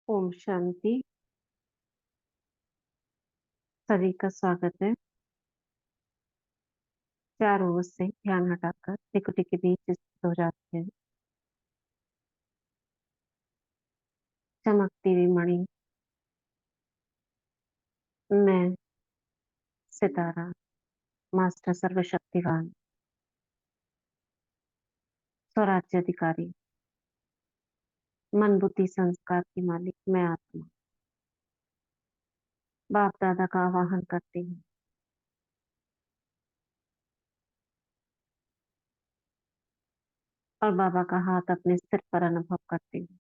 ओम शांति। सभी का स्वागत है। चारों ओर से ध्यान हटाकर त्रिकुटी के बीच स्थित हो जाते हैं। चमकती हुई मणि, मैं सितारा, मास्टर सर्वशक्तिवान, स्वराज्याधिकारी, मन बुद्धि संस्कार की मालिक, मैं आत्मा बाप दादा का आवाहन करती हूँ और बाबा का हाथ अपने सिर पर अनुभव करती हूँ।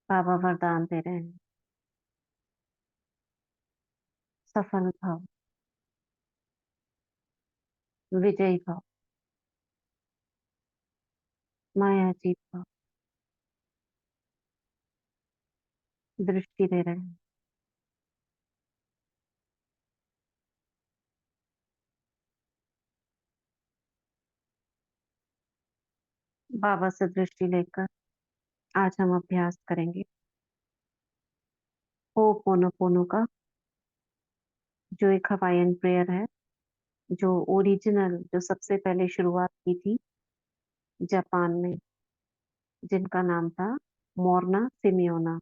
बाबा वरदान दे रहे हैं, सफल भव, विजयी भव, माया जीत भव। दृष्टि दे रहे हैं, बाबा से दृष्टि लेकर आज हम अभ्यास करेंगे हो पोनो पोनो का, जो एक हवाईयन प्रेयर है, जो ओरिजिनल, जो सबसे पहले शुरुआत की थी जापान में, जिनका नाम था मोरना सिमियोना।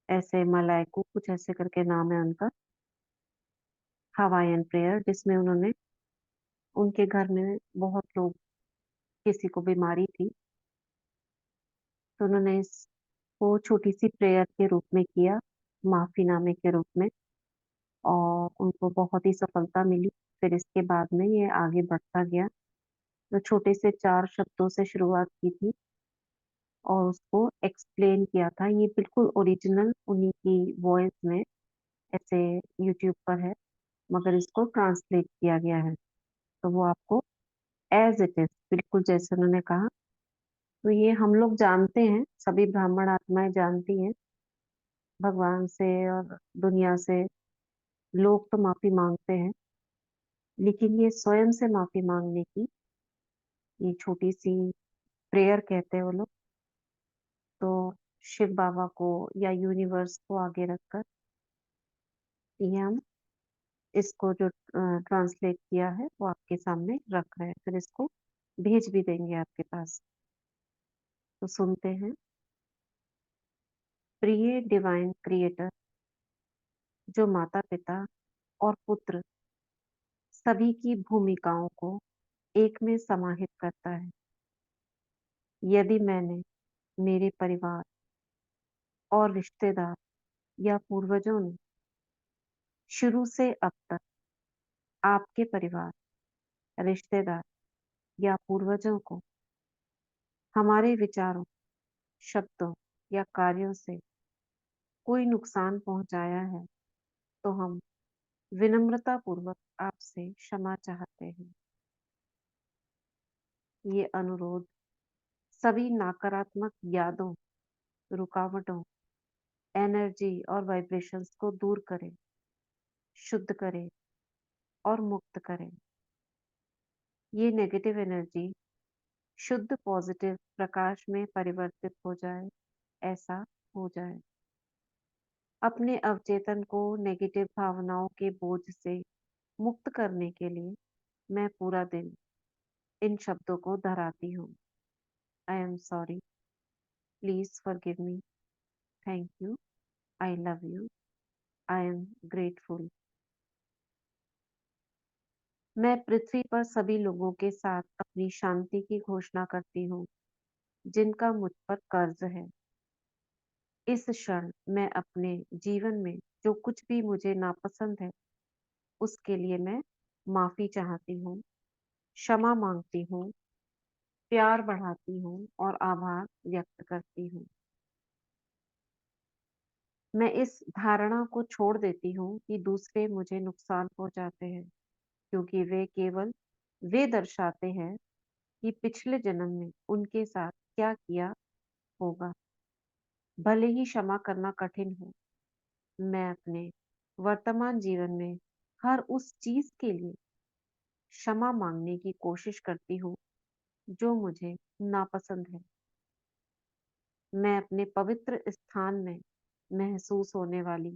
ऐसे मलाइको कुछ ऐसे करके नाम है उनका। हवाईयन प्रेयर, जिसमें उन्होंने, उनके घर में बहुत लोग, किसी को बीमारी थी, तो उन्होंने इसको छोटी सी प्रेयर के रूप में किया, माफीनामे के रूप में, और उनको बहुत ही सफलता मिली। फिर इसके बाद में ये आगे बढ़ता गया। तो छोटे से 4 शब्दों से शुरुआत की थी और उसको एक्सप्लेन किया था। ये बिल्कुल ओरिजिनल उन्हीं की वॉइस में ऐसे यूट्यूब पर है, मगर इसको ट्रांसलेट किया गया है, तो वो आपको एज इट इज, बिल्कुल जैसे उन्होंने कहा। तो ये हम लोग जानते हैं, सभी ब्राह्मण आत्माएं जानती हैं, भगवान से और दुनिया से लोग तो माफी मांगते हैं, लेकिन ये स्वयं से माफी मांगने की ये छोटी सी प्रेयर कहते हैं वो लोग। तो शिव बाबा को या यूनिवर्स को आगे रखकर ये हम इसको जो ट्रांसलेट किया है वो आपके सामने रख रहे हैं, फिर इसको भेज भी देंगे आपके पास। तो सुनते हैं। प्रिय डिवाइन क्रिएटर, जो माता पिता और पुत्र सभी की भूमिकाओं को एक में समाहित करता है। यदि मैंने, मेरे परिवार और रिश्तेदार या पूर्वजों ने शुरू से अब तक आपके परिवार, रिश्तेदार या पूर्वजों को हमारे विचारों, शब्दों या कार्यों से कोई नुकसान पहुंचाया है, तो हम विनम्रता पूर्वक आपसे क्षमा चाहते हैं। ये अनुरोध सभी नकारात्मक यादों, रुकावटों, एनर्जी और वाइब्रेशंस को दूर करे, शुद्ध करे और मुक्त करे। ये नेगेटिव एनर्जी शुद्ध पॉजिटिव प्रकाश में परिवर्तित हो जाए, ऐसा हो जाए। अपने अवचेतन को नेगेटिव भावनाओं के बोझ से मुक्त करने के लिए मैं पूरा दिन इन शब्दों को दोहराती हूँ। I am sorry, please forgive me, thank you, I love you, I am grateful. मैं पृथ्वी पर सभी लोगों के साथ अपनी शांति की घोषणा करती हूँ, जिनका मुझ पर कर्ज है। इस क्षण मैं अपने जीवन में जो कुछ भी मुझे नापसंद है, उसके लिए मैं माफी चाहती हूँ, क्षमा मांगती हूँ, प्यार बढ़ाती हूँ और आभार व्यक्त करती हूँ। मैं इस धारणा को छोड़ देती हूँ कि दूसरे मुझे नुकसान पहुंचाते हैं, क्योंकि वे केवल वे दर्शाते हैं कि पिछले जन्म में उनके साथ क्या किया होगा। भले ही क्षमा करना कठिन हो, मैं अपने वर्तमान जीवन में हर उस चीज के लिए क्षमा मांगने की कोशिश करती हूँ जो मुझे नापसंद है। मैं अपने पवित्र स्थान में महसूस होने वाली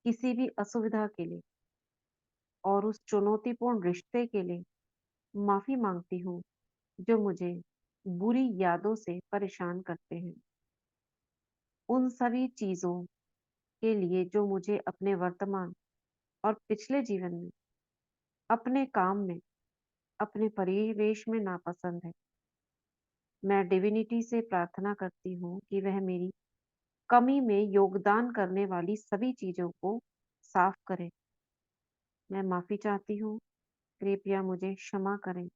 किसी भी असुविधा के लिए और उस चुनौतीपूर्ण रिश्ते के लिए माफी मांगती हूँ जो मुझे बुरी यादों से परेशान करते हैं। उन सभी चीजों के लिए जो मुझे अपने वर्तमान और पिछले जीवन में, अपने काम में, अपने परिवेश में नापसंद है। मैं डिविनिटी से प्रार्थना करती हूँ कि वह मेरी कमी में योगदान करने वाली सभी चीजों को साफ करे। मैं माफी चाहती हूँ, कृपया मुझे क्षमा करें।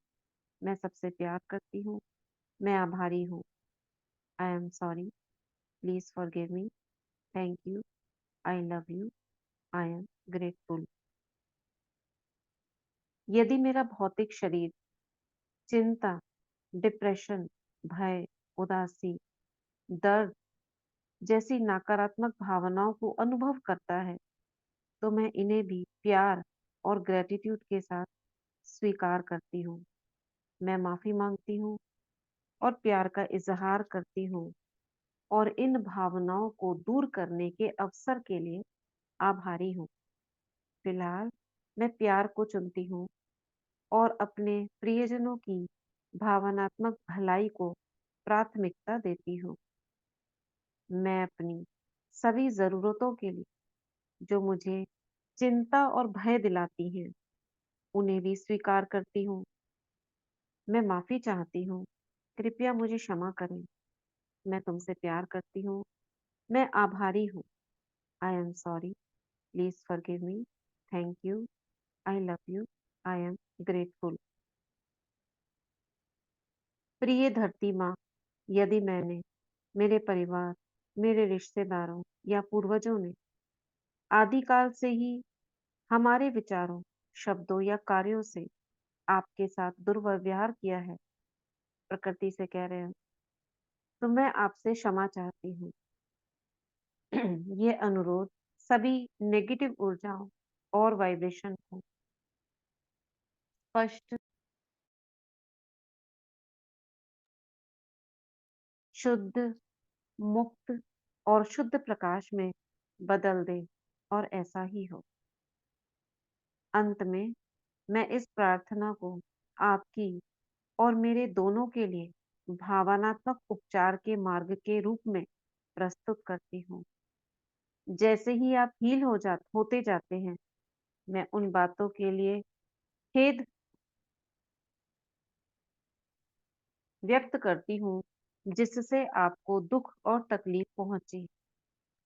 मैं सबसे प्यार करती हूँ। मैं आभारी हूँ। I am sorry, please forgive me, thank you, I love you, I am grateful. यदि मेरा भौतिक शरीर चिंता, डिप्रेशन, भय, उदासी, दर्द जैसी नकारात्मक भावनाओं को अनुभव करता है, तो मैं इन्हें भी प्यार और ग्रेटिट्यूड के साथ स्वीकार करती हूँ। मैं माफी मांगती हूँ और प्यार का इजहार करती हूँ और इन भावनाओं को दूर करने के अवसर के लिए आभारी हूँ। फिलहाल मैं प्यार को चुनती हूँ और अपने प्रियजनों की भावनात्मक भलाई को प्राथमिकता देती हूँ। मैं अपनी सभी जरूरतों के लिए जो मुझे चिंता और भय दिलाती हैं, उन्हें भी स्वीकार करती हूँ। मैं माफी चाहती हूँ, कृपया मुझे क्षमा करें। मैं तुमसे प्यार करती हूँ। मैं आभारी हूँ। I am sorry, please forgive me, thank you, I love you, I am grateful. प्रिय धरती माँ, यदि मैंने, मेरे परिवार, मेरे रिश्तेदारों या पूर्वजों ने आदिकाल से ही हमारे विचारों, शब्दों या कार्यों से आपके साथ दुर्व्यवहार किया है, प्रकृति से कह रहे हैं, तो मैं आपसे क्षमा चाहती हूँ। ये अनुरोध सभी नेगेटिव ऊर्जाओं और वाइब्रेशन को स्पष्ट, शुद्ध, मुक्त और शुद्ध प्रकाश में बदल दे और ऐसा ही हो। अंत में मैं इस प्रार्थना को आपकी और मेरे दोनों के लिए भावनात्मक उपचार के मार्ग के रूप में प्रस्तुत करती हूँ। जैसे ही आप हील होते जाते हैं, मैं उन बातों के लिए खेद व्यक्त करती हूँ जिससे आपको दुख और तकलीफ पहुंची,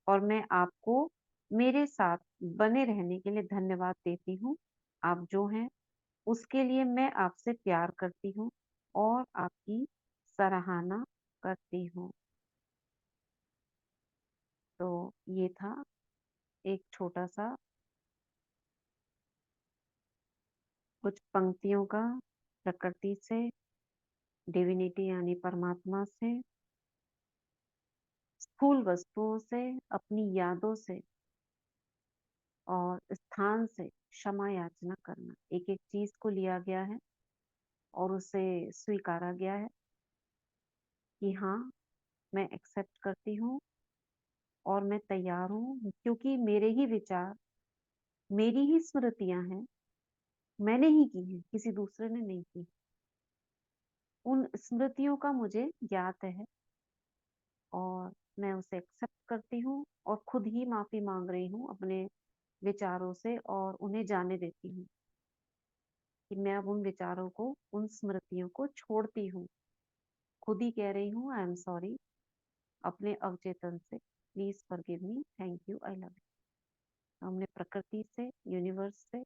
और मैं आपको मेरे साथ बने रहने के लिए धन्यवाद देती हूँ। आप जो हैं उसके लिए मैं आपसे प्यार करती हूँ और आपकी सराहना करती हूँ। तो ये था एक छोटा सा कुछ पंक्तियों का प्रकृति से, डिविनिटी यानी परमात्मा से, स्थूल वस्तुओं से, अपनी यादों से और स्थान से क्षमा याचना करना। एक एक चीज को लिया गया है और उसे स्वीकारा गया है कि हाँ, मैं एक्सेप्ट करती हूँ और मैं तैयार हूँ, क्योंकि मेरे ही विचार, मेरी ही स्मृतियां हैं, मैंने ही की हैं, किसी दूसरे ने नहीं की। उन स्मृतियों का मुझे ज्ञात है और मैं उसे एक्सेप्ट करती हूँ और खुद ही माफी मांग रही हूँ अपने विचारों से और उन्हें जाने देती हूँ कि मैं अब उन विचारों को, उन स्मृतियों को छोड़ती हूँ। खुद ही कह रही हूँ, आई एम सॉरी, अपने अवचेतन से, please forgive me, thank you, I love you. हमने प्रकृति से, यूनिवर्स से,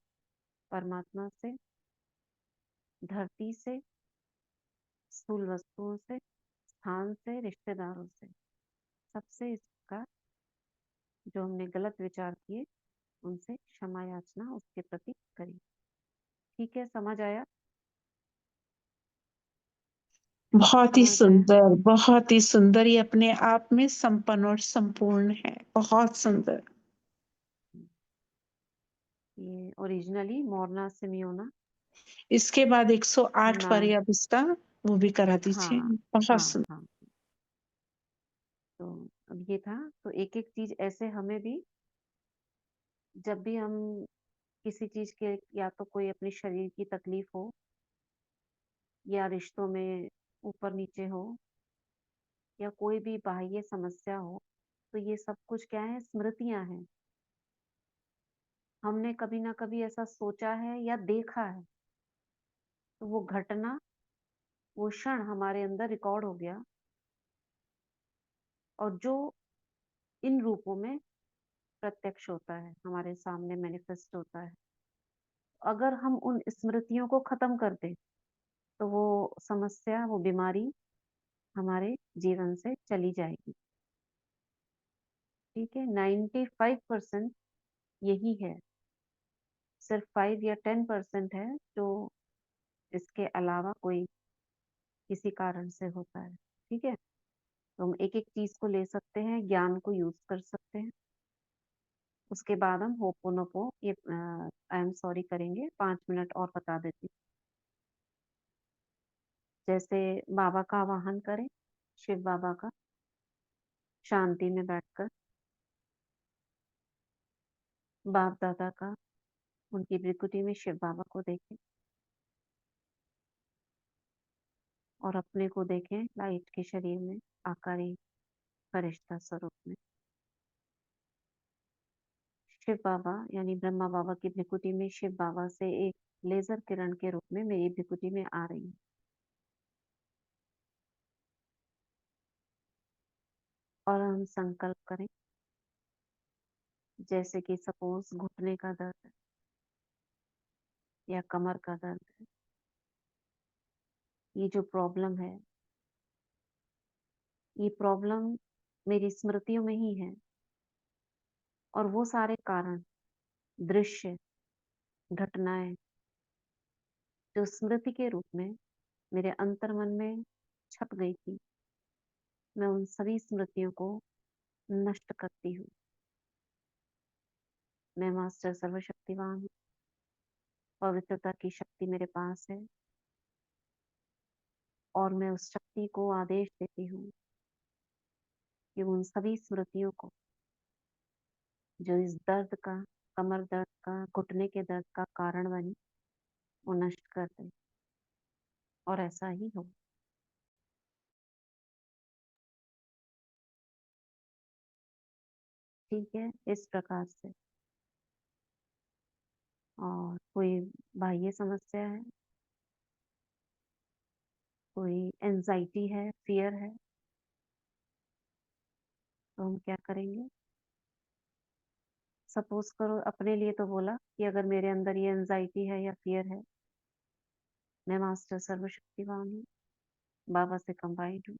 परमात्मा से, धरती से, स्थूल वस्तुओं से, स्थान से, रिश्तेदारों से, सबसे इसका जो हमने गलत विचार किए उनसे क्षमा याचना उसके प्रति करी। ठीक है, समझ आया? समझ आया? बहुत ही सुंदर, ये अपने आप में संपन्न और संपूर्ण है। बहुत सुंदर। ये ओरिजिनली मोरना सिमियोना। इसके बाद 108 मैं, बारी अब इसका वो भी करा दीजिए। हाँ बहुत हाँ सुंदर। हाँ, अब ये था, तो एक-एक चीज़ ऐसे हमें भी, जब भी हम किसी चीज़ के, या तो कोई अपने शरीर की तकलीफ हो, या रिश्तों में ऊपर-नीचे हो, या कोई भी बाह्य समस्या हो, तो ये सब कुछ क्या है? स्मृतियाँ हैं। हमने कभी ना कभी ऐसा सोचा है या देखा है, तो वो घटना, वो क्षण हमारे अंदर रिकॉर्ड हो गया, और जो इन रूपों में प्रत्यक्ष होता है, हमारे सामने मैनिफेस्ट होता है। अगर हम उन स्मृतियों को खत्म कर दें, तो वो समस्या, वो बीमारी हमारे जीवन से चली जाएगी। ठीक है? 95% यही है। सिर्फ 5 या 10% है जो इसके अलावा कोई किसी कारण से होता है। ठीक है? तो हम एक-एक चीज़ को ले सकते हैं, ज्ञान को यूज़ कर सकते हैं। उसके बाद हम होपोनोपो, ये आई एम सॉरी करेंगे, 5 मिनट और बता देती हूँ। जैसे बाबा का आवाहन करें, शिव बाबा का, शांति में बैठकर, बाप दादा का, उनकी भृकुटी में शिव बाबा को देखें, और अपने को देखें लाइट के शरीर में, आकारी फरिश्ता स्वरूप में। शिव बाबा यानी ब्रह्मा बाबा की भृकुटी में शिव बाबा से एक लेजर किरण के रूप में मेरी भृकुटी में आ रही है। और हम संकल्प करें, जैसे कि सपोज घुटने का दर्द है, या कमर का दर्द है, ये जो प्रॉब्लम है, ये प्रॉब्लम मेरी स्मृतियों में ही है, और वो सारे कारण, दृश्य, घटनाएं जो स्मृति के रूप में मेरे अंतर्मन में छप गई थी, मैं उन सभी स्मृतियों को नष्ट करती हूँ। मैं मास्टर सर्वशक्तिवान हूँ, पवित्रता की शक्ति मेरे पास है, और मैं उस शक्ति को आदेश देती हूँ कि उन सभी स्मृतियों को, जो इस दर्द का, कमर दर्द का, घुटने के दर्द का कारण बनी, वो नष्ट कर दे, और ऐसा ही हो। ठीक है? इस प्रकार से। और कोई बाह्य समस्या है, कोई एंजाइटी है, फियर है, तो हम क्या करेंगे? सपोज करो, अपने लिए तो बोला कि अगर मेरे अंदर ये एंजाइटी है या फियर है, मैं मास्टर सर्वशक्तिवान हूँ, बाबा से कंबाइंड हूँ,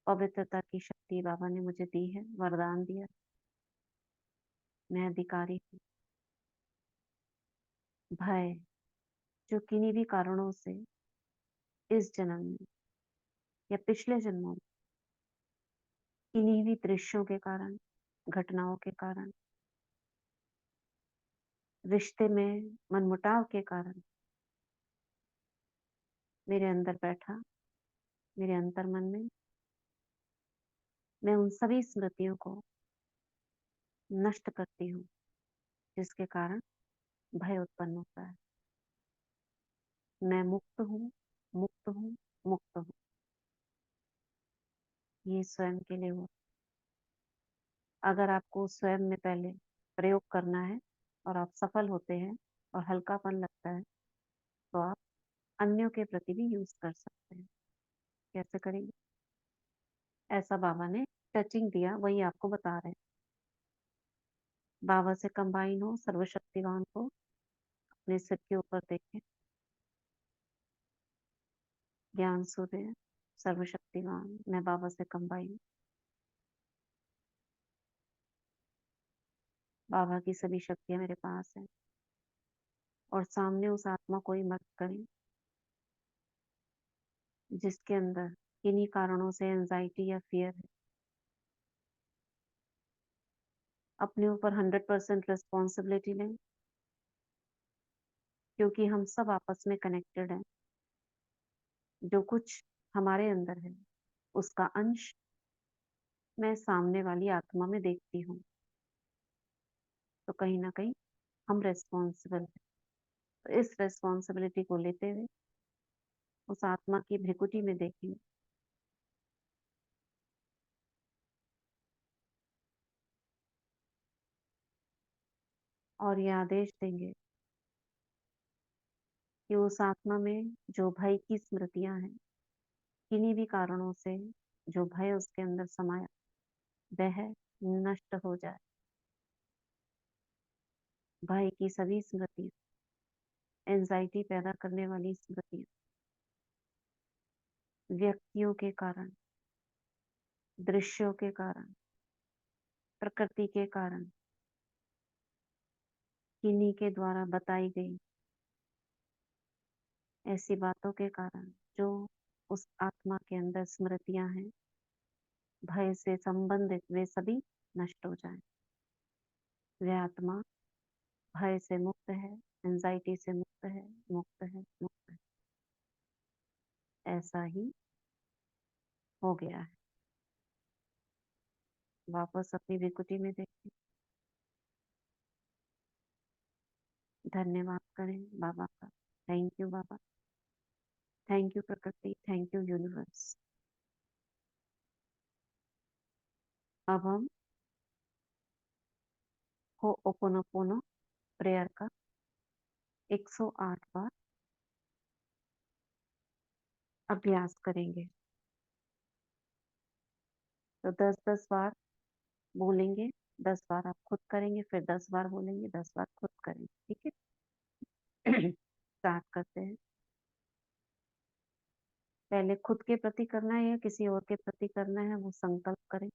पवित्रता की शक्ति बाबा ने मुझे दी है, वरदान दिया, मैं अधिकारी हूँ। भय, जो किन्हीं भी कारणों से इस जन्म में या पिछले जन्मों में, किन्हीं भी दृश्यों के कारण, घटनाओं के कारण, रिश्ते में मनमुटाव के कारण मेरे अंदर बैठा, मेरे अंतर्मन में, मैं उन सभी स्मृतियों को नष्ट करती हूँ, जिसके कारण भय उत्पन्न होता है। मैं मुक्त हूँ, मुक्त हूँ, मुक्त हूँ। ये स्वयं के लिए हो। अगर आपको स्वयं में पहले प्रयोग करना है, और आप सफल होते हैं और हल्कापन लगता है, तो आप अन्यों के प्रति भी यूज कर सकते हैं। कैसे करेंगे? ऐसा बाबा ने टचिंग दिया, वही आपको बता रहे हैं। बाबा से कंबाइन हो, सर्वशक्तिवान को अपने सिर के ऊपर देखें, ज्ञान सूर्य, सर्वशक्तिवान, मैं बाबा से कंबाइन, बाबा की सभी शक्तियां मेरे पास है, और सामने उस आत्मा को ही मत करें जिसके अंदर किन्हीं कारणों से एंजाइटी या फियर है। अपने ऊपर 100% रिस्पॉन्सिबिलिटी लें, क्योंकि हम सब आपस में कनेक्टेड हैं। जो कुछ हमारे अंदर है, उसका अंश मैं सामने वाली आत्मा में देखती हूँ, तो कहीं ना कहीं हम रेस्पॉन्सिबल हैं। तो इस रेस्पॉन्सिबिलिटी को लेते हुए उस आत्मा की भृकुटी में देखेंगे और ये आदेश देंगे कि उस आत्मा में जो भय की स्मृतियां हैं, किन्हीं भी कारणों से जो भय उसके अंदर समाया, वह नष्ट हो जाए। भय की सभी स्मृतियां, एंजाइटी पैदा करने वाली स्मृतियां, व्यक्तियों के कारण, दृश्यों के कारण, प्रकृति के कारण, किन्हीं के द्वारा बताई गई ऐसी बातों के कारण जो उस आत्मा के अंदर स्मृतियां हैं, भय से संबंधित, वे सभी नष्ट हो जाएं। वह आत्मा भय से मुक्त है, एंजाइटी से मुक्त है, मुक्त है, मुक्त है। ऐसा ही हो गया है। वापस अपनी विकुटी में देखें, धन्यवाद करें बाबा का। Thank you Baba, thank you प्रकृति, थैंक यू यूनिवर्स। अब हम होओपोनोपोनो प्रेयर का 108 बार अभ्यास करेंगे। तो 10-10 बार बोलेंगे, 10 बार आप खुद करेंगे, फिर 10 बार बोलेंगे, 10 बार खुद करेंगे। ठीक है। स्टार्ट करते हैं। पहले खुद के प्रति करना है या किसी और के प्रति करना है, वो संकल्प करें।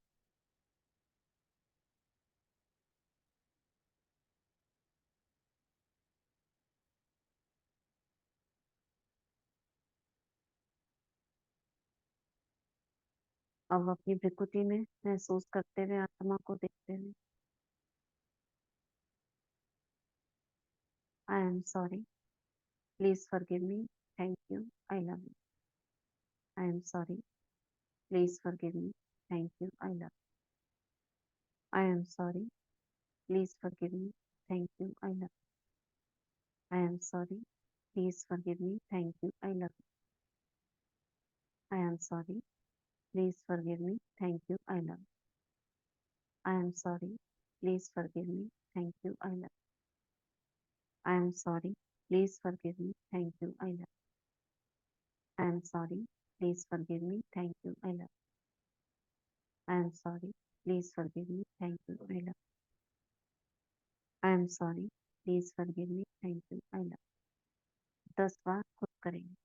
अब अपनी भृकुटी में महसूस करते हुए, आत्मा को देखते हुए, I am sorry, please forgive me, thank you, I love you. I am sorry, please forgive me, thank you, I love. I am sorry, please forgive me, thank you, I love. I am sorry, please forgive me, thank you, I love. I am sorry, please forgive me, thank you, I love. I am sorry, please forgive me, thank you, I love. I am sorry, please forgive me, thank you, I love. I am sorry, please forgive me, thank you, I love. I am sorry, please forgive me, thank you, I love. I am sorry, please forgive me, thank you, I love. 10 बार खुद करेंगे।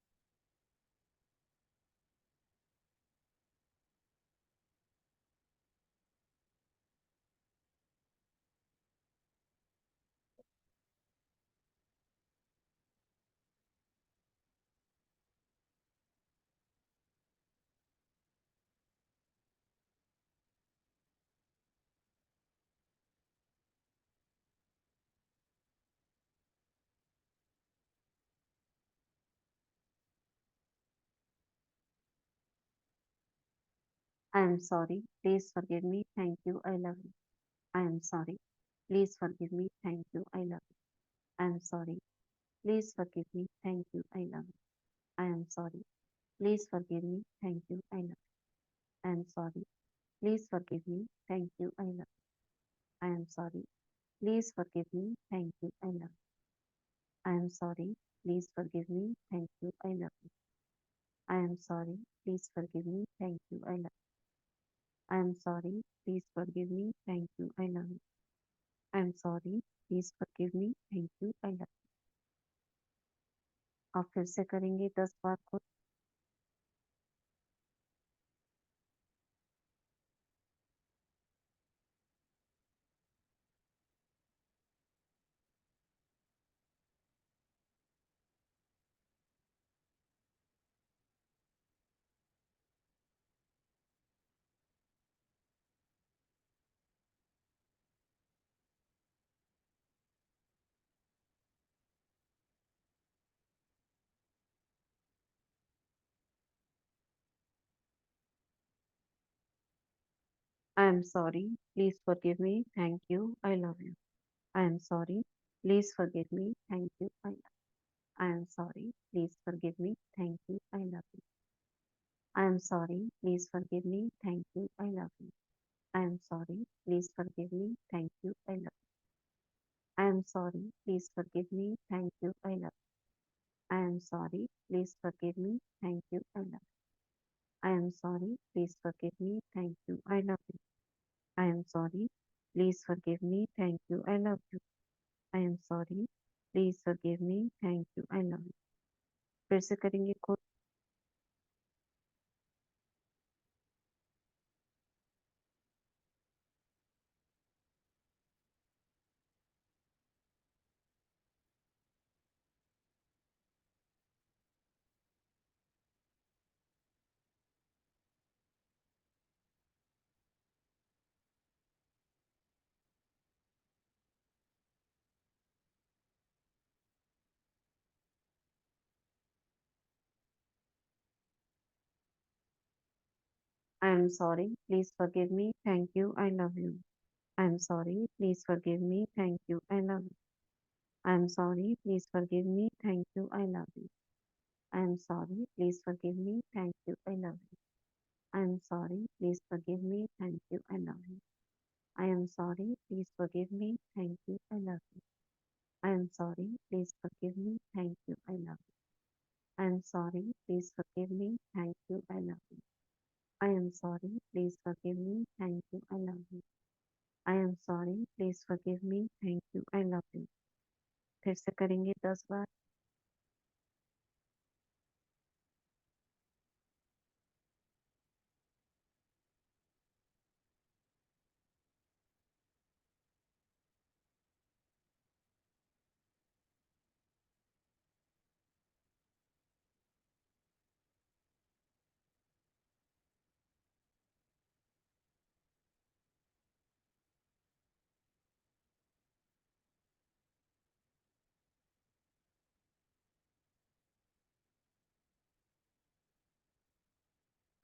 I am sorry. Please forgive me. Thank you. I love you. I am sorry. Please forgive me. Thank you. I love you. I am sorry. Please forgive me. Thank you. I love you. I am sorry. Please forgive me. Thank you. I love you. I am sorry. Please forgive me. Thank you. I love you. I am sorry. Please forgive me. Thank you. I love you. I am sorry. Please forgive me. Thank you. I love you. I am sorry. Please forgive me. Thank you. I love you. I am sorry. Please forgive me. Thank you. I love you. I am sorry. Please forgive me. Thank you. I love you. आप फिर से करेंगे 10 बार खुद। I am sorry. Please forgive me. Thank you. I love you. I am sorry. Please forgive me. Thank you. I am sorry. Please forgive me. Thank you. I love you. I am sorry. Please forgive me. Thank you. I love you. I am sorry. Please forgive me. Thank you. I love you. I am sorry. Please forgive me. Thank you. I love you. I am sorry. Please forgive me. Thank you. I love you. I am sorry. Please forgive me. Thank you. I love you. I am sorry. Please forgive me. Thank you. I love you. I am sorry. Please forgive me thank you I love you फिर से करेंगे खुद I am sorry please forgive me thank you I love you I am sorry please forgive me thank you I love you I am sorry please forgive me thank you I love you I am sorry please forgive me thank you I love you I am sorry please forgive me thank you I love you I am sorry please forgive me thank you I love you I am sorry please forgive me thank you I love you I am sorry please forgive me thank you I love you I am sorry. Please forgive me. Thank you. I love you. I am sorry. Please forgive me. Thank you. I love you. फिर से करेंगे 10 बार.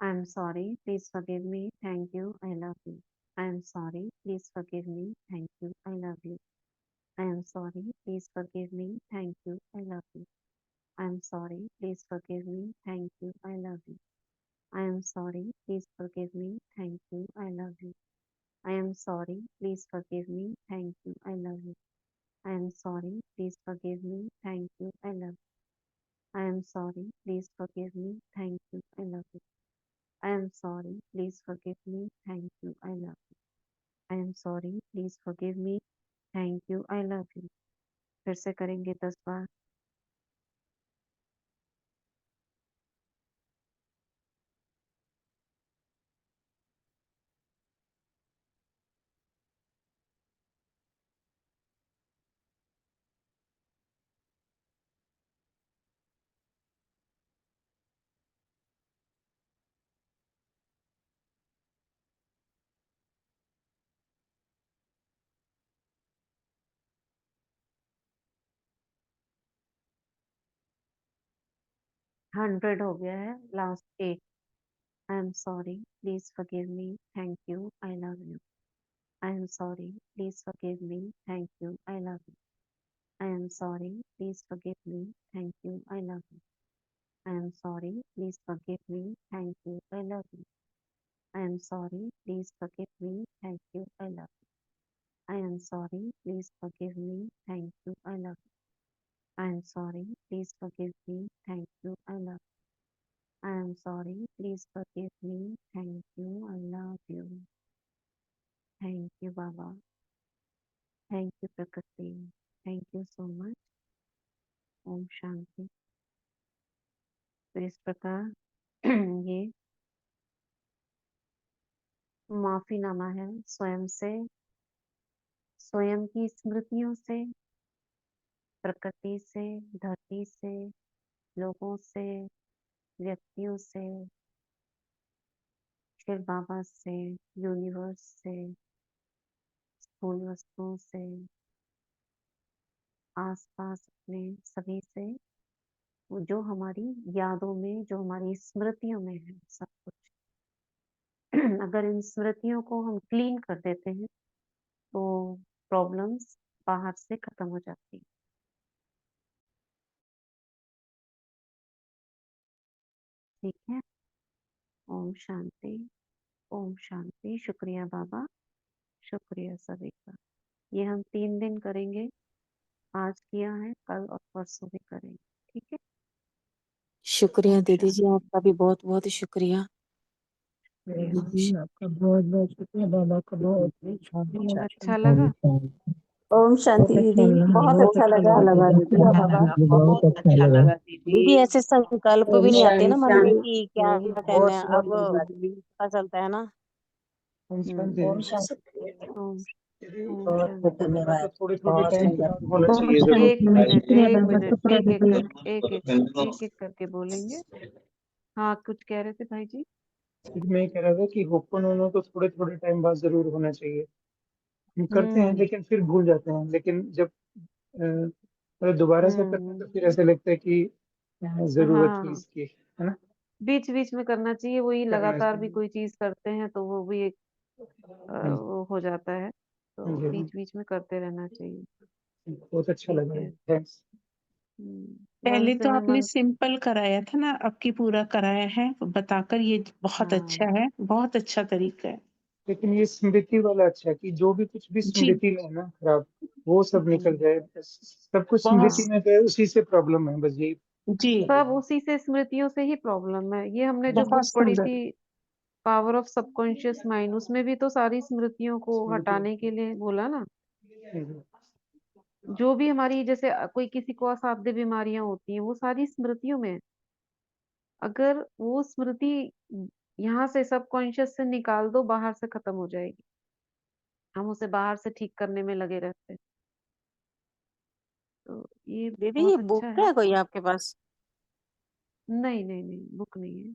I am sorry. Please forgive me. Thank you. I love you. I am sorry. Please forgive me. Thank you. I love you. I am sorry. Please forgive me. Thank you. I love you. I am sorry. Please forgive me. Thank you. I love you. I am sorry. Please forgive me. Thank you. I love you. I am sorry. Please forgive me. Thank you. I love you. I am sorry. Please forgive me. Thank you. I love you. I am sorry. Please forgive me. Thank you. I love you. I am sorry. Please forgive me. Thank you. I love you. I am sorry. Please forgive me. Thank you. I love you. फिर से करेंगे 10 बार. Hundred हो गया है. Last 8. I am sorry. Please forgive me. Thank you. I love you. I am sorry. Please forgive me. Thank you. I love you. I am sorry. Please forgive me. Thank you. I love you. I am sorry. Please forgive me. Thank you. I love you. I am sorry. Please forgive me. Thank you. I love you. I am sorry. Please forgive me. Thank you. I love you. I am sorry. Please forgive me. Thank you. I love you. I am sorry. Please forgive me. Thank you. I love you. Thank you, Baba. Thank you, Prakriti. Thank you so much. Om Shanti. तो इस प्रकार ये माफीनामा है स्वयं से, स्वयं की स्मृतियों से, प्रकृति से, धरती से, लोगों से, व्यक्तियों से, शिव बाबा से, यूनिवर्स से, स्थूल वस्तुओं से, आसपास अपने सभी से, वो जो हमारी यादों में, जो हमारी स्मृतियों में है, सब कुछ अगर इन स्मृतियों को हम क्लीन कर देते हैं, तो प्रॉब्लम्स बाहर से खत्म हो जाती है। ठीक है? ओम शांति, ओम शांति। शुक्रिया बाबा, शुक्रिया सभी का। ये हम 3 दिन करेंगे। आज किया है, कल और परसों भी करेंगे। ठीक है? शुक्रिया ओम दीदी जी, शांति। आपका भी बहुत बहुत शुक्रिया। दीदी आपका बहुत बहुत शुक्रिया, बाबा का बहुत बहुत अच्छा लगा? ओम शांति दीदी, बहुत अच्छा लगा। लगा दीदी, बाबा, बहुत अच्छा लगा दीदी ऐसे संकल्प भी नहीं आते ना मन में कि क्या कहना है, अब पता चलता है ना। ओम शांति। ओम ओम बहुत बहुत शांति। धन्यवाद। थोड़े थोड़े टाइम के बाद होना बहुत चाहिए जरूर। एक मिनट, शुक्रिया एक बाबा, मिनट, शुक्रिया एक-एक दीदी। करके एक-एक करके बोलेंगे। हाँ, कुछ कह रहे थे भाई जी? मैं कह रहा था कि ओपन होना तो थोड़े थोड़े टाइम बाद जरूर होना चाहिए। हम करते हैं हुँ, लेकिन फिर भूल जाते हैं, लेकिन जब मतलब दोबारा से करते हैं तो हुँ। फिर ऐसे लगता है कि जरूरत थी हाँ, इसकी, है ना। बीच-बीच में करना चाहिए, वही करना लगातार भी चाहिए। कोई चीज़ करते हैं तो वो भी एक हाँ वो हो जाता है, हाँ तो जी, हाँ बीच-बीच में करते रहना चाहिए। बहुत अच्छा ठीक लगा, है। थैंक्स। मन पहले से तो मैं आपने मन सिंपल कराया था ना, अब की पूरा कराया है, बताकर ये बहुत अच्छा हाँ, है, बहुत अच्छा तरीका है। लेकिन ये स्मृति वाला अच्छा है कि जो भी कुछ भी जी, स्मृति में है ना खराब, वो सब निकल हुँ। जाए बस। सब कुछ स्मृति बहुत में है, उसी से प्रॉब्लम है, बस यही। जी, सब उसी से स्मृतियों से ही प्रॉब्लम है। ये हमने जो बहुत बुक पढ़ी सुंदर। थी, पावर ऑफ सबकॉन्शियस माइंड, उसमें भी तो सारी स्मृतियों को स्मृति। हटाने के लिए बोला ना। हम्म, जो भी हमारी जैसे कोई किसी को असाध्य बीमारियां होती हैं, वो सारी स्मृतियों में है। अगर वो स्मृति यहाँ से सबकॉन्शियस से निकाल दो, बाहर से खत्म हो जाएगी। हम उसे बाहर से ठीक करने में लगे रहते हैं। तो ये दीदी ये बहुत अच्छा बुक है। है कोई आपके पास? नहीं नहीं नहीं, बुक नहीं है।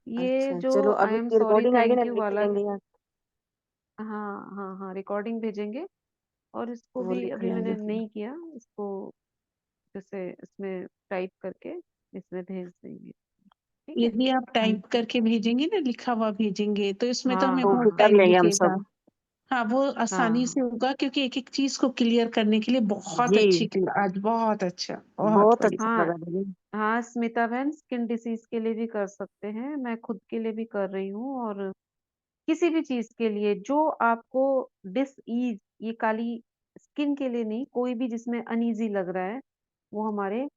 ये अच्छा जो चलो, आई अभी एम की सॉरी रिकॉर्डिंग आएगी ना, थैंक यू लिख वाला, लेंगे यार। हाँ हाँ हाँ, रिकॉर्डिंग भेजेंगे। और इसको वो भी लिख अभी मैंने लेंगे। नहीं किया, इसको जैसे इसमें टाइप करके इसमें भेज देंगे। ठीक है? यदि आप टाइप करके भेजेंगे ना, लिखा हुआ भेजेंगे, तो इसमें तो हाँ हमें तो हाँ बहुत हाँ कर टाइम लेंगे हम लगेगा। सब। हाँ, वो हाँ आसानी हाँ। से होगा क्योंकि एक-एक चीज़ को क्लियर करने के लिए बहुत जी, अच्छी आज बहुत अच्छा, बहुत बहुत बढ़िया। अच्छा हाँ लगा दीदी। हाँ, स्मिता बहन, स्किन डिसीज के लिए भी कर सकते हैं, मैं खुद के लिए भी कर रही हूँ। और किसी भी चीज के लिए जो आपको डिस ईज, ये काली स्किन के लिए नहीं, कोई भी जिसमें अनईजी लग रहा है, वो हमारे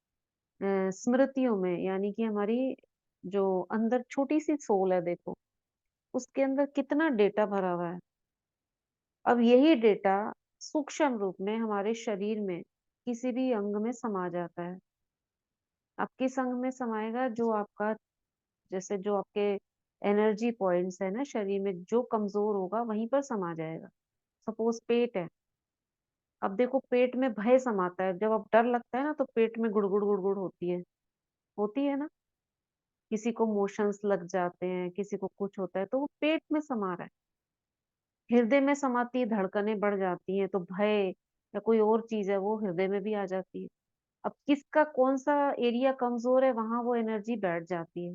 स्मृतियों में, यानी कि हमारी जो अंदर छोटी सी सोल है, देखो उसके अंदर कितना डेटा भरा हुआ है। अब यही डेटा सूक्ष्म रूप में हमारे शरीर में किसी भी अंग में समा जाता है। अब किस अंग में समाएगा? जो आपका, जैसे जो आपके एनर्जी पॉइंट्स है ना शरीर में, जो कमजोर होगा वहीं पर समा जाएगा। सपोज पेट है। अब देखो पेट में भय समाता है, जब अब डर लगता है ना तो पेट में गुड़गुड़ गुड़गुड़ होती है ना। किसी को मोशंस लग जाते हैं, किसी को कुछ होता है, तो वो पेट में समा रहा है। हृदय में समाती है, धड़कनें बढ़ जाती हैं, तो भय या कोई और चीज है वो हृदय में भी आ जाती है। अब किसका कौन सा एरिया कमजोर है, वहां वो एनर्जी बैठ जाती है।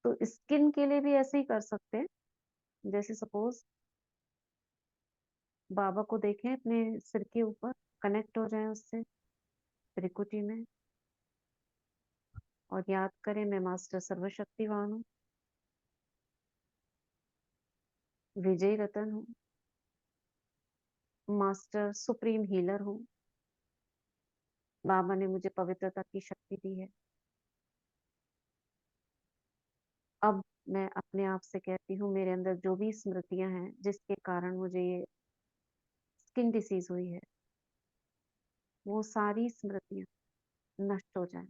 तो स्किन के लिए भी ऐसे ही कर सकते हैं। जैसे सपोज बाबा को देखें अपने सिर के ऊपर, कनेक्ट हो जाएं उससे त्रिकुटी में, और याद करें मैं मास्टर सर्वशक्तिवान हूँ, विजय रतन हूँ, मास्टर सुप्रीम हीलर हूँ। बाबा ने मुझे पवित्रता की शक्ति दी है। अब मैं अपने आप से कहती हूँ, मेरे अंदर जो भी स्मृतियां हैं जिसके कारण मुझे ये स्किन डिसीज हुई है, वो सारी स्मृतियां नष्ट हो जाएं।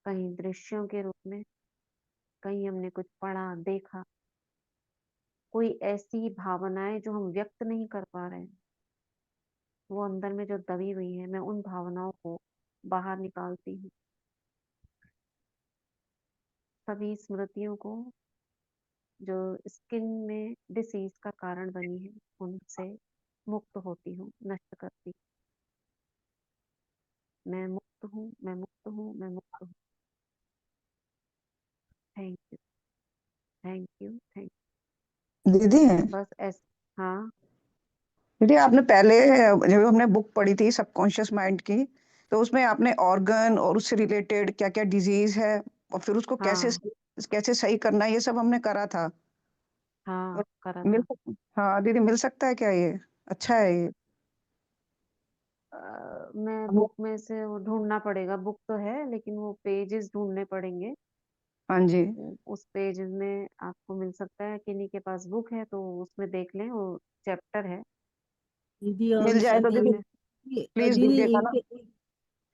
कहीं दृश्यों के रूप में, कहीं हमने कुछ पढ़ा देखा, कोई ऐसी भावनाएं जो हम व्यक्त नहीं कर पा रहे हैं, वो अंदर में जो दबी हुई है, मैं उन भावनाओं को बाहर निकालती हूँ। सभी स्मृतियों को जो स्किन में डिसीज का कारण बनी है, उनसे मुक्त होती हूँ, नष्ट करती हूँ। मैं मुक्त हूँ, मैं मुक्त हूँ, मैं मुक्त हूँ। Thank you, thank you, thank दीदी बस ऐसे। हाँ दीदी आपने पहले जब हमने बुक पढ़ी थी सबकॉन्शियस माइंड की, तो उसमें आपने ऑर्गन और उससे रिलेटेड क्या क्या डिजीज है और फिर उसको कैसे हाँ कैसे सही करना है, ये सब हमने करा था। हाँ और करा मिल था। हाँ दीदी, मिल सकता है क्या ये? अच्छा है ये? मैं बुक में से वो ढूंढना पड़ेगा, बुक तो है लेकिन वो पेजेस ढूंढने पड़ेंगे। हाँ जी। उस पेज में आपको मिल सकता है, किन्हीं के पास बुक है तो उसमें देख लें, वो चैप्टर है। दीदी मिल ओम जाए तो शांति दीदी मैंने प्लीज दीजिएगा ना। दीदी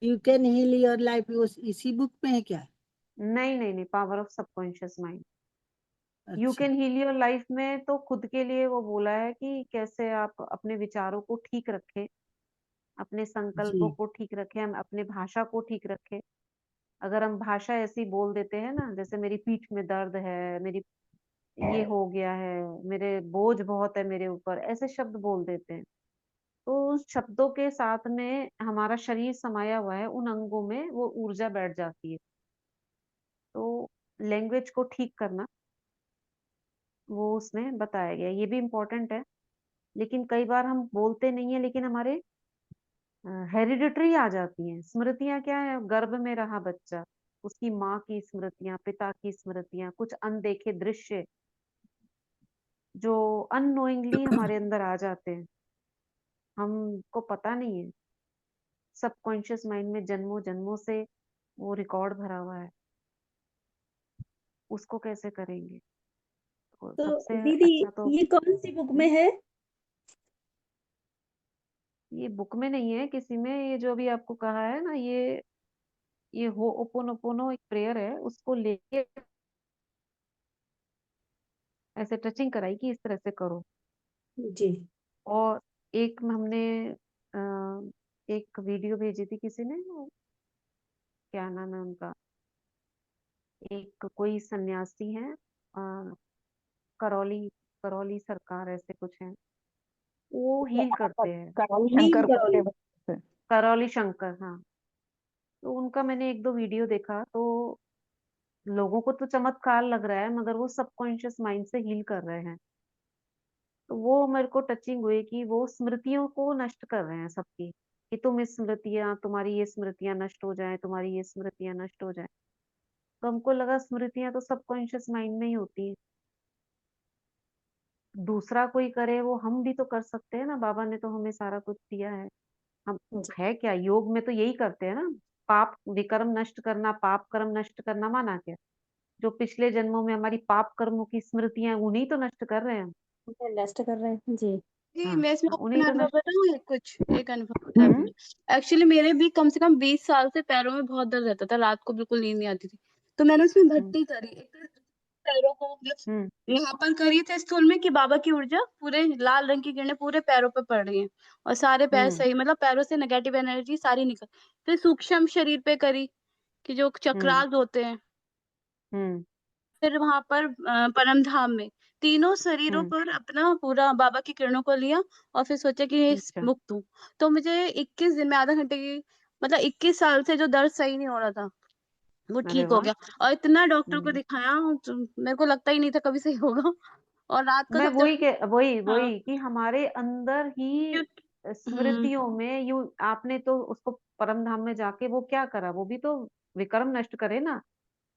you can heal your life इसी बुक में है क्या? नहीं नहीं नहीं, power of subconscious mind. You अच्छा कैन हील योर लाइफ में तो खुद के लिए वो बोला है कि कैसे आप अपने विचारों को ठीक रखें, अपने संकल्पों जी को ठीक रखें, हम अपने भाषा को ठीक रखें। अगर हम भाषा ऐसी बोल देते हैं ना, जैसे मेरी पीठ में दर्द है, मेरी ये हो गया है, मेरे बोझ बहुत है मेरे ऊपर, ऐसे शब्द बोल देते हैं, तो उस शब्दों के साथ में हमारा शरीर समाया हुआ है, उन अंगों में वो ऊर्जा बैठ जाती है। तो लैंग्वेज को ठीक करना वो उसमें बताया गया है। ये भी इम्पोर्टेंट है, लेकिन कई बार हम बोलते नहीं है, लेकिन हमारे हेरिडिटरी आ जाती हैं स्मृतियां। क्या है, गर्भ में रहा बच्चा, उसकी माँ की स्मृतियां, पिता की स्मृतियां, कुछ अनदेखे दृश्य जो अननोइंगली हमारे अंदर आ जाते हैं, हमको पता नहीं है। सबकॉन्शियस माइंड में जन्मों जन्मों से वो रिकॉर्ड भरा हुआ है, उसको कैसे करेंगे? तो तो सबसे दीदी अच्छा तो ये कौन सी बुक में है? ये बुक में नहीं है किसी में, ये जो भी आपको कहा है ना, ये हो ओपोनोपोनो एक प्रेयर है, उसको लेके ऐसे टचिंग कराई कि इस तरह से करो। जी और एक हमने एक वीडियो भेजी थी किसी ने, वो क्या नाम है उनका, एक कोई सन्यासी है, करौली करौली सरकार ऐसे कुछ है, वो हील करते हैं। करौली नीम शंकर करौली। करके। करौली शंकर, हाँ। तो उनका मैंने एक दो वीडियो देखा, तो लोगों को तो चमत्कार लग रहा है, मगर वो सबकॉन्शियस माइंड से हील कर रहे हैं। तो वो मेरे को टचिंग हुई कि वो स्मृतियों को नष्ट कर रहे हैं सबकी, कि तुम इस स्मृतियां, तुम्हारी ये स्मृतियां नष्ट हो जाए, तुम्हारी ये स्मृतियां नष्ट हो जाए। तो हमको लगा स्मृतियां तो सबकॉन्शियस माइंड में ही होती है, दूसरा कोई करे वो हम भी तो कर सकते हैं ना, बाबा ने तो हमें सारा कुछ दिया है। हम जी है क्या, योग में तो यही करते हैं ना, पाप विकर्म नष्ट करना, पाप कर्म नष्ट करना, माना क्या? जो पिछले जन्मों में हमारी पाप कर्मों की स्मृतियां, उन्हीं तो नष्ट कर रहे हैं हम। रेस्ट कर रहे हैं जी। जी हाँ मैं इसमें हाँ, उन्हीं अपना तो अनुभव नष्ट। बताऊँ कुछ एक अनुभव बता हम्म दूँ। एक्चुअली मेरे भी कम से कम 20 साल से पैरों में बहुत दर्द रहता था, रात को बिल्कुल नींद नहीं आती थी। तो मैंने उसमें हम्म भट्टी करी, एक तो पैरों को मतलब हम्म यहाँ पर करी थे स्थूल में कि बाबा की ऊर्जा पूरे लाल रंग की किरणें पूरे पैरों पे पड़ रही हैं और सारे पैर हम्म सही, मतलब पैरों से नेगेटिव एनर्जी सारी निकल। फिर सूक्ष्म शरीर पे करी कि जो हम्म चक्रास होते हैं। हम्म फिर वहां पर परम धाम में तीनों शरीरों हम्म पर अपना पूरा बाबा की किरणों को लिया और फिर सोचा कि ये अच्छा। मुक्त हूँ। तो मुझे 21 दिन में आधा घंटे की मतलब 21 साल से जो दर्द सही नहीं हो रहा था वो अरे ठीक हो वाह। गया। और इतना डॉक्टर को हम्म दिखाया तो मेरे को लगता ही नहीं था कभी सही होगा। और रात को मैं सब जब वही हाँ वही कि हमारे अंदर ही क्यों- हम्म स्मृतियों में यू, आपने तो उसको परम धाम में जाके वो क्या करा, वो भी तो विकर्म नष्ट करे ना,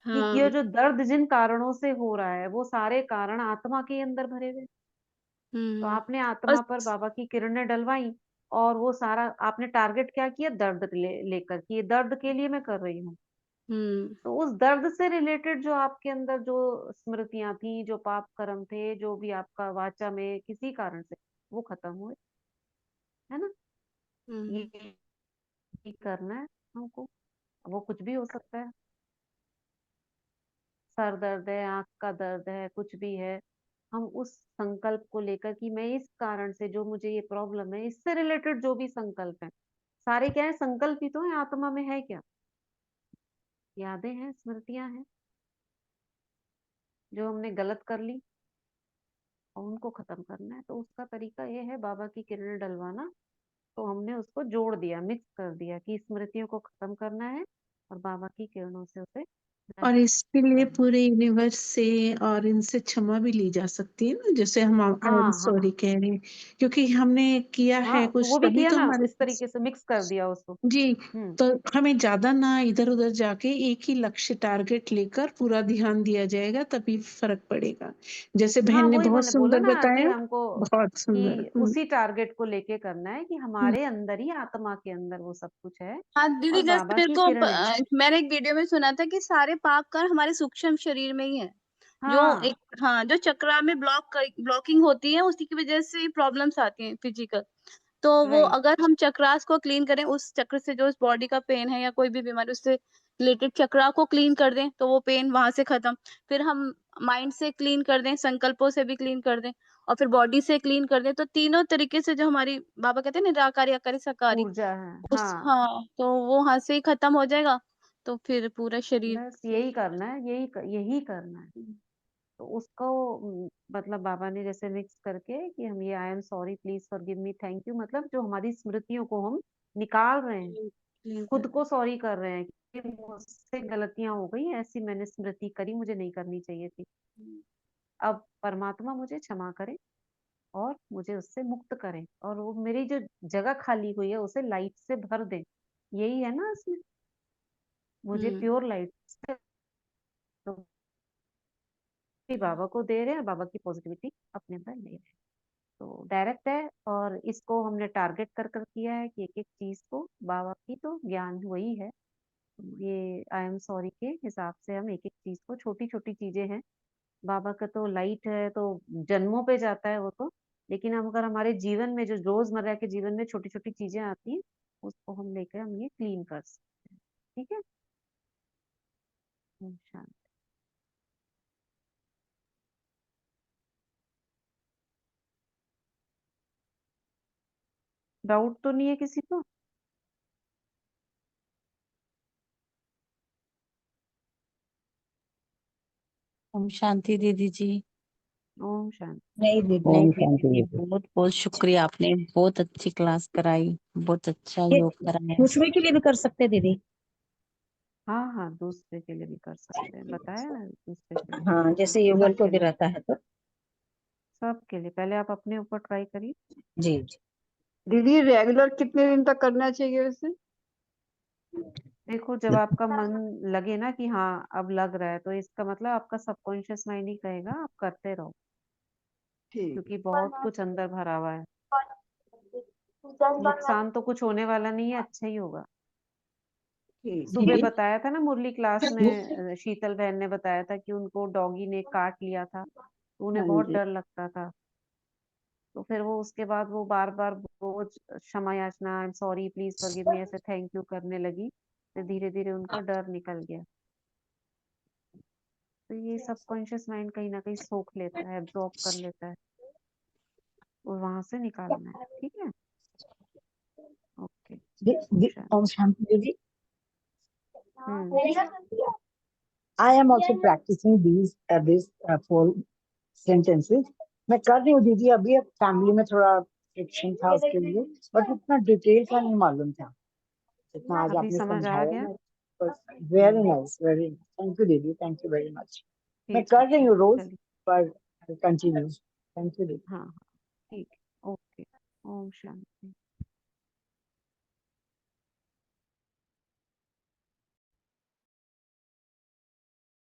कि ये हाँ जो दर्द जिन कारणों से हो रहा है वो सारे कारण आत्मा के अंदर भरे हुए। तो हम्म आपने और आत्मा पर बाबा की किरणें डलवाई, और वो सारा आपने टारगेट क्या किया, दर्द लेकर, कि ये दर्द के लिए मैं कर रही हूँ। हम्म तो उस दर्द से रिलेटेड जो आपके अंदर जो स्मृतियां थी, जो पाप कर्म थे, जो भी आपका वाचा में किसी कारण से वो खत्म हुए, है ना। ये हम्म ये करना है हमको, वो कुछ भी हो सकता है, सर दर्द है, आंख का दर्द है, कुछ भी है। हम उस संकल्प को लेकर कि मैं इस कारण से, जो मुझे ये प्रॉब्लम है, इससे रिलेटेड जो भी संकल्प है, सारे क्या है, संकल्प ही तो है, आत्मा में है क्या, यादें हैं, स्मृतियां हैं, जो हमने गलत कर ली, और उनको खत्म करना है। तो उसका तरीका ये है, बाबा की किरणें डलवाना। तो हमने उसको जोड़ दिया, मिक्स कर दिया कि स्मृतियों को खत्म करना है और बाबा की किरणों से उसे और इसके लिए पूरे यूनिवर्स से और इनसे क्षमा भी ली जा सकती है ना, जैसे हम आई एम हाँ हाँ सॉरी कह रहे हैं, क्योंकि हमने किया है हाँ, तो कुछ वो भी तभी किया तो ना, हमारे इस तरीके से मिक्स कर दिया उसको। जी। हम्म। तो हमें ज्यादा ना इधर उधर जाके एक ही लक्ष्य टारगेट लेकर पूरा ध्यान दिया जाएगा, तभी फर्क पड़ेगा। जैसे हाँ, बहन ने वही बहुत मैंने बोला सुंदर ना कि बताया, हमको बहुत सुंदर। कि उसी टारगेट को लेके करना है कि हमारे अंदर ही, आत्मा के अंदर वो सब कुछ है हाँ दीदी, और जैसे बाबा मेरे की को किरणें। मैंने एक वीडियो में सुना था कि सारे पाप कर हमारे सूक्ष्म शरीर में ही है। जो हाँ एक हाँ, जो चक्रा में ब्लॉकिंग होती है, उसी की वजह से प्रॉब्लम्स आती हैं फिजिकल। तो वो राइट। अगर हम चक्रास को क्लीन करें, उस चक्र से जो इस बॉडी का पेन है या कोई भी बीमारी, उससे रिलेटेड चक्रा को क्लीन कर दें, तो वो पेन वहां से खत्म। फिर हम माइंड से क्लीन कर दें, संकल्पों से भी क्लीन कर दें, और फिर बॉडी से क्लीन कर दें, तो तीनों तरीके से जो हमारी बाबा कहते हैं ना, निराकारी आकारी सकारी, ऊर्जा है, उस हाँ। हाँ, तो वो वहां से ही खत्म हो जाएगा। तो फिर पूरा शरीर। बस यही करना है, यही करना है। तो उसको मतलब बाबा ने जैसे मिक्स करके कि हम ये I am sorry, please forgive me, thank you, मतलब जो हमारी स्मृतियों को हम निकाल रहे हैं, क्लीन खुद कर को सॉरी कर रहे हैं कि मुझसे गलतियां हो गई, ऐसी मैंने स्मृति करी, मुझे नहीं करनी चाहिए थी। दें। अब परमात्मा मुझे क्षमा करे और मुझे उससे मुक्त करें, और वो मेरी जो जगह खाली हुई है उसे लाइट से भर दें। यही है ना इसमें, मुझे प्योर लाइट से, तो भी बाबा को दे रहे हैं, बाबा की पॉजिटिविटी अपने अंदर ले रहे हैं। तो डायरेक्ट है, और इसको हमने टारगेट कर कर किया है कि एक एक चीज को, बाबा की तो ज्ञान वही है। ये आई एम सॉरी के हिसाब से हम एक एक चीज को, छोटी छोटी चीजें हैं, बाबा का तो लाइट है तो जन्मों पे जाता है वो तो, लेकिन हम अगर हमारे जीवन में जो रोजमर्रा के जीवन में छोटी छोटी चीजें आती हैं, उसको हम लेकर हम ये क्लीन कर सकते हैं। ठीक है। शांति। डाउट तो नहीं है किसी को? ओम शांति दीदी जी। ओम शांति। नहीं दीदी, नहीं दीदी, बहुत बहुत शुक्रिया, आपने बहुत अच्छी क्लास कराई, बहुत अच्छा ये योग कराया। दूसरे के लिए भी कर सकते हैं दीदी। हाँ हाँ, दूसरे के लिए भी कर सकते हैं, बताया ना, दूसरे के लिए, हाँ, जैसे युगल को सबके भी लिए, रहता है तो। सबके लिए। पहले आप अपने ऊपर ट्राई करिए। जी जी। दीदी रेगुलर कितने दिन तक करना चाहिए वैसे? देखो, जब आपका मन लगे ना कि हाँ अब लग रहा है, तो इसका मतलब आपका सबकॉन्शियस माइंड ही कहेगा आप करते रहो, ठीक। क्योंकि बहुत कुछ अंदर भरा हुआ है। नुकसान तो कुछ होने वाला नहीं है, अच्छा ही होगा। ठीक। सुबह बताया था ना मुरली क्लास में, शीतल बहन ने बताया था कि उनको डॉगी ने काट लिया था, तो उन्हें हाँ बहुत जी। डर लगता था। तो फिर वो उसके बाद वो बार बार रोज क्षमा याचना, I am sorry, please forgive me, ऐसे थैंक यू करने लगी, तो धीरे धीरे उनका डर निकल गया। तो ये सबकॉन्शियस माइंड कहीं ना कहीं सोख लेता है, एब्जॉर्ब कर लेता है, और वहां से निकालना है। ठीक है। ओके। ओम शांति। ओम शांति दीदी। हम्म। I am also practicing these 4 sentences. मैं कर रही हूँ दीदी, अभी अब फैमिली में थोड़ा फ्रिक्शन था उसके लिए, बट उतना डिटेल का नहीं मालूम था जितना आज अभी आपने समझ आ समझाया गया। ना। Very nice, very, thank you दीदी, थैंक यू वेरी मच। मैं ठीक है, कर रही हूँ रोज, चलिए। पर कंटिन्यू। थैंक यू दीदी। हाँ हाँ, ठीक है, ओके। ओम शांति।